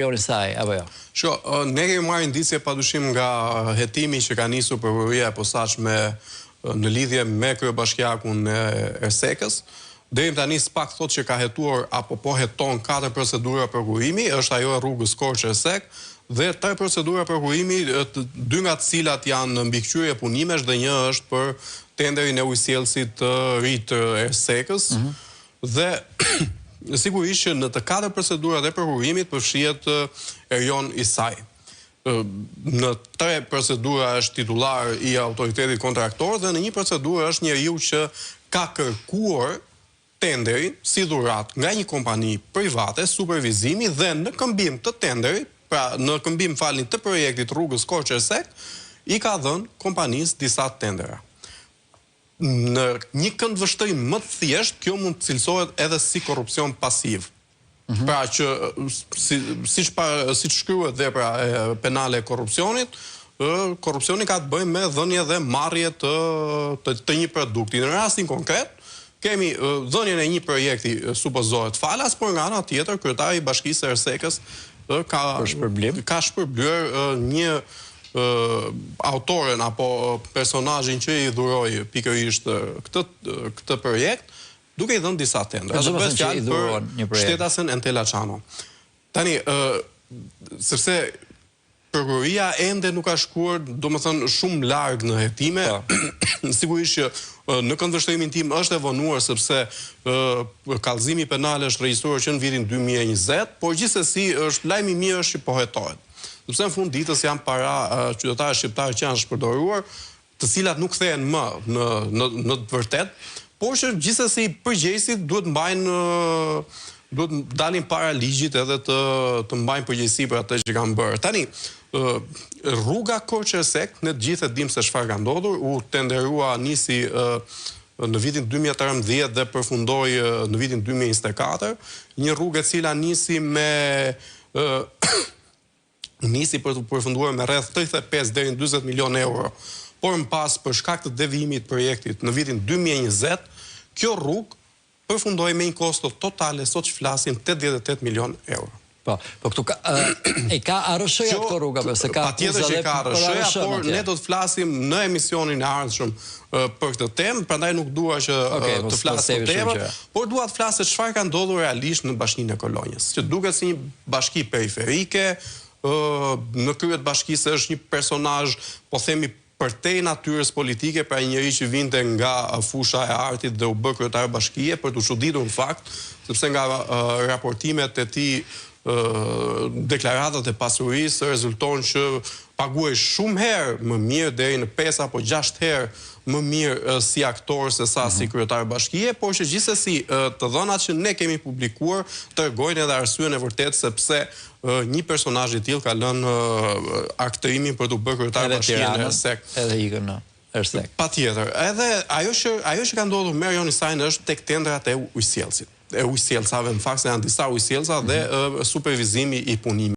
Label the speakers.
Speaker 1: Joni saj, apo jo?
Speaker 2: Ne kemi marrë indicje padyshim nga hetimi që ka nisur prokuroria e posaçme në lidhje me kryebashkiakun e Ersekës. Deri tani SPAK thotë që ka hetuar apo po heton 4 procedura prokurimi, është ajo e rrugës Korçë-Ersek, dhe 3 procedura prokurimi, 2 nga të cilat janë në mbikëqyrje punimesh dhe një është për tenderin e ujësjellësit të ri të Ersekës. Dhe sigurisht që në të 4 procedurat e prokurimit përfshihet Erjon Isaj. Në 3 procedura është titullar i autoritetit kontraktor dhe në një procedurë është njeriu që ka kërkuar tenderin si dhurat nga një kompani private, supervizimi, dhe në këmbim të tenderit, pra në këmbim të projektit rrugës Korçë-Ersek, i ka dhënë kompanisë disa tendera. Në një këndvështrim më të thjesht, kjo mund të cilësohet edhe si korrupsion pasiv. Pra që, si shkruhet vepra penale e korrupsionit, korrupsioni ka të bëjë me dhënje dhe marrje të një produkti. Në rastin konkret, kemi dhënjen e një projekti supozohet falas, por nga ana tjetër, kryetari i Bashkisë së Ersekës ka shpërblyer një autoren apo personazhin që i dhuroi pikërisht këtë projekt, duke i dhënë disa tendera.
Speaker 1: Do të thotë që i dhuron një projekt.
Speaker 2: Shtetasen Entela Çano. Tani, sepse prokuroria ende nuk ka shkuar, domethënë, shumë larg në hetime, sigurisht që në këndvështrimin tim është e vonuar sepse kallëzimi penal është regjistruar që në vitin 2020, por gjithsesi është lajmi i mirë është që po hetohet. Sepse në fund ditës janë para qytetarë shqiptarë që janë shpërdoruar, të cilat nuk kthehen më në të vërtet, por që gjithsesi përgjegjësit duhet dalin para ligjit edhe të mbajnë përgjegjësi për atë që kanë bërë. Tani, rruga Korçë-Ersek, ne të gjithë e dimë se çfarë ka ndodhur, u tenderua nisi në vitin 2013 dhe përfundoi në vitin 2024, një rrugë e cila nisi për të përfunduar me rreth 35 deri në 40 milion euro, por më pas për shkak të devijimit të projektit në vitin 2020, kjo rrugë përfundoi me një kosto totale, sot që flasim, 88 milion euro.
Speaker 1: Po këtu ka arrëshëja këto rruga, se ka
Speaker 2: patjetër që ka arrëshëja, por ne do të flasim në emisionin e ardhshëm për këtë temë, prandaj nuk dua që të flas për temën, por dua të flas se çfarë ka ndodhur realisht në bashkinë e Kolonjës, që duket si një bashki periferike. Në krye të bashkisë është një personazh, po themi, përtej natyrës politike, pra një njeri që vinte nga fusha e artit dhe u bë kryetar bashkie, për të çuditur në fakt, sepse nga raportimet e tij, deklaratat e pasurisë rezulton që paguaj shumë herë më mirë, deri në 5 apo 6 herë më mirë si aktor se sa si kryetar bashkie, por që gjithsesi të dhënat që ne kemi publikuar tregojnë edhe arsyen e vërtetë sepse një personazh i tillë ka lënë aktrimin për të bërë kryetar bashkie në Ersek.
Speaker 1: Edhe ikën në Ersek.
Speaker 2: Patjetër. Edhe ajo që ka ndodhur me Erjon Isajin është tek tendrat e ujësjellësit. E ujësjellësave, në fakt se janë disa ujësjellësa dhe supervizimi i punimit.